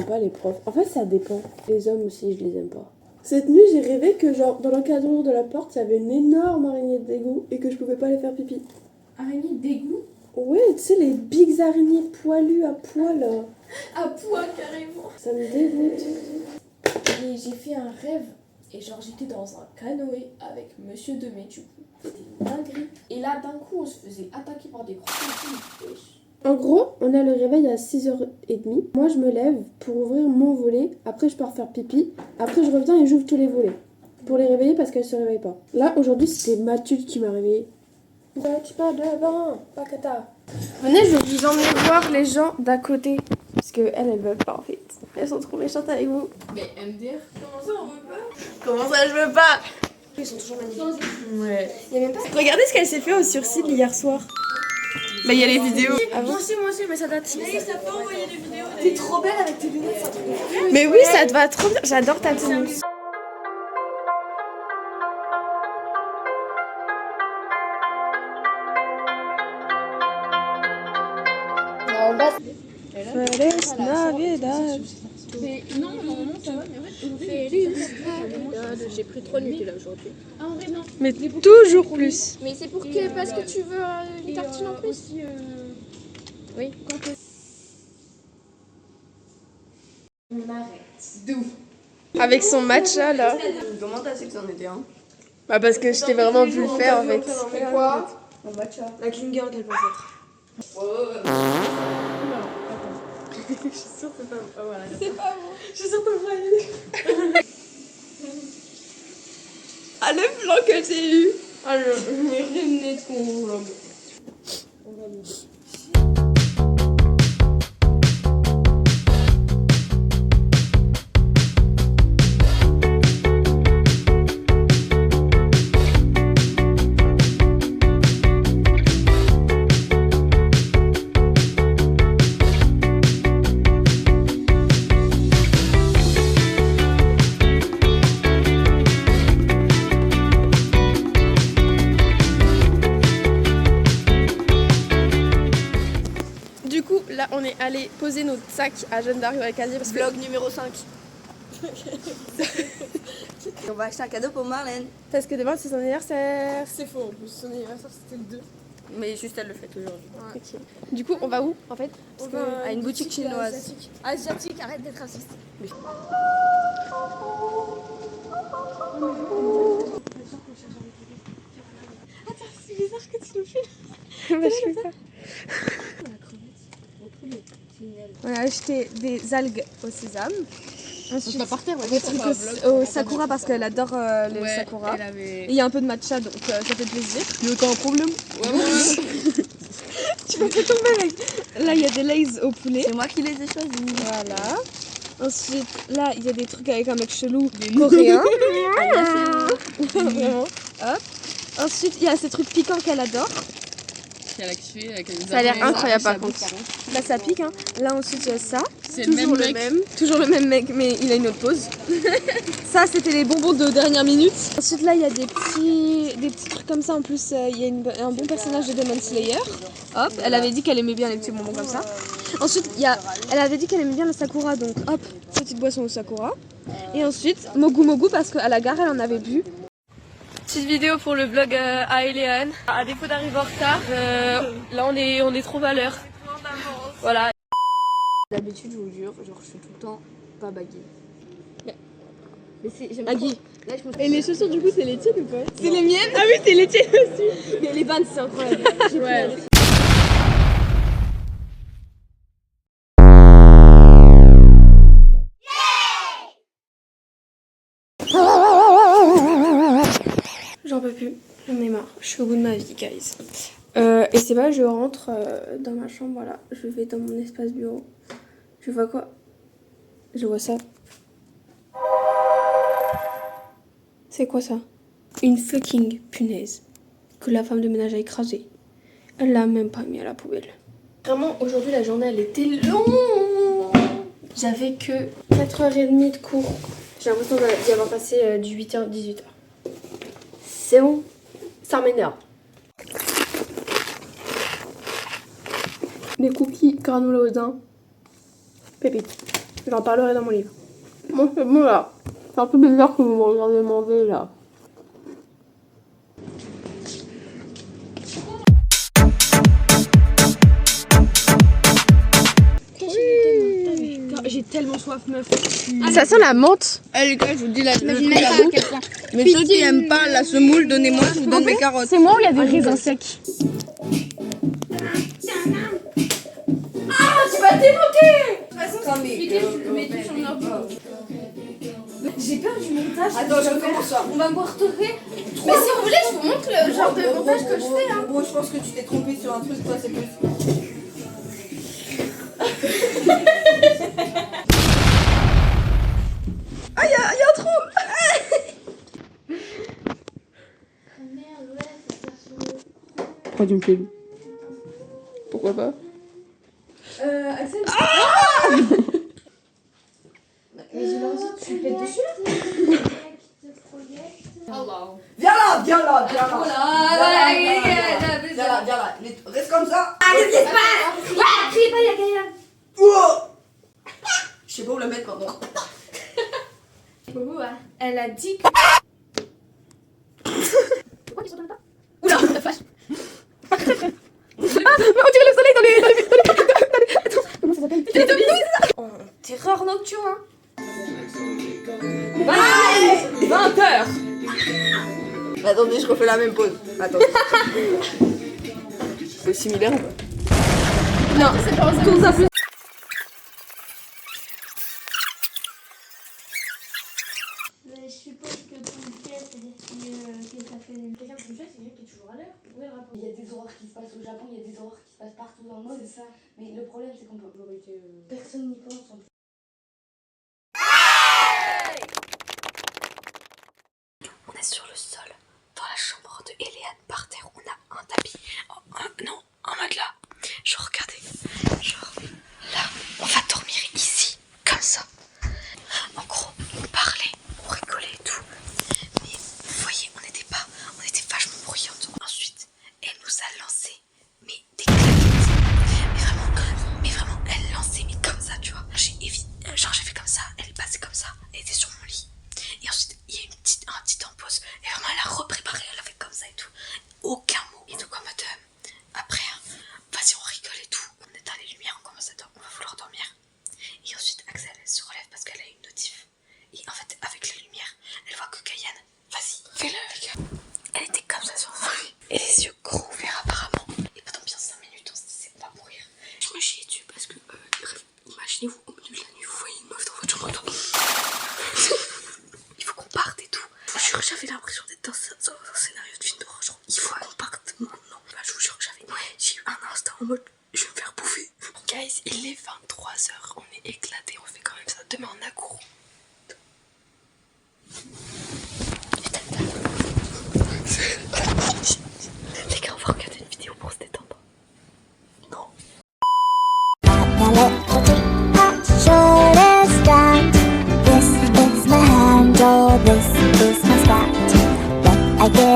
pas les profs. En fait, ça dépend. Les hommes aussi, je les aime pas. Cette nuit, j'ai rêvé que, genre, dans l'encadrement de la porte, il y avait une énorme araignée d'égout et que je pouvais pas aller faire pipi. Araignée d'égout? Ouais, tu sais, les bigs araignées poilues à poil. À poil, carrément. Ça me dégoûte. Et j'ai fait un rêve. Et genre, j'étais dans un canoë avec Monsieur Demey, du coup. C'était une dinguerie. Et là, d'un coup, on se faisait attaquer par des crocodiles. En gros, on a le réveil à 6h30. Moi, je me lève pour ouvrir mon volet. Après, je pars faire pipi. Après, je reviens et j'ouvre tous les volets. Pour les réveiller parce qu'elles se réveillent pas. Là, aujourd'hui, c'était Mathilde qui m'a réveillée. Tu pas devant, Pakata. Venez, je vais vous emmener voir les gens d'à côté. Parce qu'elles, elles veulent pas en fait. Elles sont trop méchantes avec vous. Mais MDR, comment ça, on veut pas? Comment ça, je veux pas? Ils sont toujours magnifiques. Ouais. Il y a même pas... Regardez ce qu'elle s'est fait au sursis hier soir. Bah, il y a les vidéos. Ah bon? Moi aussi, mais ça date. Mais ça peut envoyer des vidéos. T'es trop belle avec tes lunettes, ça te... Mais oui, ça te va trop bien. J'adore ta tenue. Feliz Navidad. Non, normalement ça va, mais en fait, Feliz Navidad. J'ai pris 3 nuits là aujourd'hui. Ah, en vrai, non. Mais toujours plus. Mais c'est pour que, parce que tu veux une tartine en plus aussi, oui. On arrête. D'où? Avec son matcha là. Comment t'as su que c'en était un? Bah parce que je t'ai vraiment vu le faire en fait. C'est quoi? Un matcha. La clean girl qu'elle pense être. Je suis sûre que c'est pas bon. Oh, voilà. C'est pas bon. Je suis sûre que t'as voyé. Ah le plan que j'ai eu. Ah le nez de con vlog. Du coup, là, on est allé poser notre sac à Jeanne d'Arc avec Asie parce que... Vlog numéro 5. On va acheter un cadeau pour Marlène. Parce que demain, c'est son anniversaire. C'est faux en plus, son anniversaire c'était le 2. Mais juste elle le fait aujourd'hui. Ok. Du coup, on va où en fait? On va à une boutique chinoise. Asiatique, arrête d'être raciste. Attends, c'est bizarre que tu nous filmes. Bah, je fais ça. On a acheté des algues au sésame. Ensuite, par terre, des trucs au sakura parce qu'elle adore le sakura. Et il y a un peu de matcha donc ça fait plaisir. Mais autant un problème. Ouais, moi Tu m'as fait tomber mec. Là il y a des lays au poulet. C'est moi qui les ai choisis. Voilà. Ensuite là il y a des trucs avec un mec chelou coréen. Vraiment. Hop. Ensuite il y a ces trucs piquants qu'elle adore. Ça a l'air incroyable par contre. Là ça pique hein. Là ensuite il y a ça. C'est Toujours le même. Toujours le même mec mais il a une autre pause. Ça c'était les bonbons de dernière minute. Ensuite là il y a des petits trucs comme ça. En plus il y a un bon personnage de Demon Slayer. Hop, elle avait dit qu'elle aimait bien les petits bonbons comme ça. Ensuite elle avait dit qu'elle aimait bien le sakura donc hop, petite boisson au sakura. Et ensuite Mogu Mogu parce qu'à la gare elle en avait bu. Petite vidéo pour le vlog à Eléane. À défaut d'arriver en retard, là on est trop à l'heure. Voilà. D'habitude, je vous jure, genre je fais tout le temps pas baguer. Mais c'est. J'aime Agui. Là, je me... Et les chaussures du coup c'est les tiennes ou pas? C'est les miennes? Ah oui c'est les tiennes aussi. Mais les bandes, c'est incroyable. Ouais. J'en peux plus, j'en ai marre, je suis au bout de ma vie, guys. Et c'est pas, je rentre dans ma chambre, voilà, je vais dans mon espace bureau. Je vois quoi? Je vois ça. C'est quoi ça? Une fucking punaise que la femme de ménage a écrasée. Elle l'a même pas mis à la poubelle. Vraiment, aujourd'hui, la journée, elle était longue. J'avais que 4h30 de cours. J'ai l'impression d'y avoir passé du 8h à 18h. C'est bon, ça m'énerve. Des cookies granola au daim. Pépite. J'en parlerai dans mon livre. Bon, c'est bon là. C'est un peu bizarre que vous me regardez manger là. J'ai tellement soif, meuf. Ça sent la menthe. Les gars, je vous dis la vérité, mais ceux qui aiment pas la semoule, donnez-moi, je vous donne mes carottes. C'est moi où il y a des raisins secs. Tu vas t'évoquer. De toute façon, je mets tout sur le nord. J'ai peur du montage. Attends, je recommence ça. On va me retrouver. Mais si vous voulez, je vous montre le genre de montage que je fais. Hein. Bon, je pense que tu t'es trompé sur un truc, toi, c'est plus. Ah, y a un trou. Pourquoi tu me filmes? Pourquoi pas? Axel. Mais j'ai l'impression que tu me pètes dessus là. Viens là, viens là, viens là. Voilà, Viens là, viens là. Reste comme ça. qu'est-ce qui se passe? Crie pas, il y a Gaïa. Je sais pas où la mettre maintenant. Elle a dit que. Pourquoi tu s'entends pas? Oula, la flash. Mais on dirait le soleil dans les... Comment ça s'appelle? Terreur nocturne. 20h. Attendez, je refais la même pause. Attendez. C'est similaire ou pas? Non, c'est pas tout ça plus. Je suppose que pompier, c'est que ça fait une quelqu'un de pompier, c'est quelqu'un qui est toujours à l'heure. Oui, le rapport. Il y a des horreurs qui se passent au Japon, il y a des horreurs qui se passent partout dans le monde, c'est ça. Mais le problème, c'est qu'on peut. Personne n'y pense. On est sur le sol, dans la chambre de Eliane, par terre, on a un tapis, non, un matelas. Genre, regardez, genre, là, on va dormir ici, comme ça. En gros, on parlait, on rigolait et tout. Mais vous voyez, on était vachement bruyantes. Ensuite, elle nous a lancé, mais des claquettes. Mais vraiment, elle lançait, mais comme ça, tu vois. J'ai fait comme ça, elle est passée comme ça, elle était sur mon lit. Et ensuite, il y a un petit temps pause. Et vraiment, elle a repréparé, elle a fait comme ça et tout. Aucun mot. Et donc, en mode, après, vas-y, on rigole et tout. On éteint les lumières, on commence à dormir, on va vouloir dormir. Et ensuite, Axel, elle se relève parce qu'elle a une notif. Et en fait, avec les lumières, elle voit que Gaïane, vas-y, fais-le, les gars. Elle était comme ça sur son lit. Et les yeux gros ouverts, apparemment. Et pendant bien 5 minutes, on se disait, on va mourir. Je me chiais dessus parce que, imaginez-vous, au milieu de la nuit, vous voyez une meuf dans votre chambre. Il faut qu'on parte et tout. Je vous jure, j'avais l'impression d'être dans un scénario de film d'horreur. Genre, il faut qu'on parte maintenant. Bah, je vous jure, j'ai eu un instant en mode, je vais me faire bouffer. Guys, il est 23h, on est éclatés, on fait quand même ça. Demain, on a cours. Les gars, on va regarder une vidéo pour se détendre. Non. This is my handle, this is my spot. But I get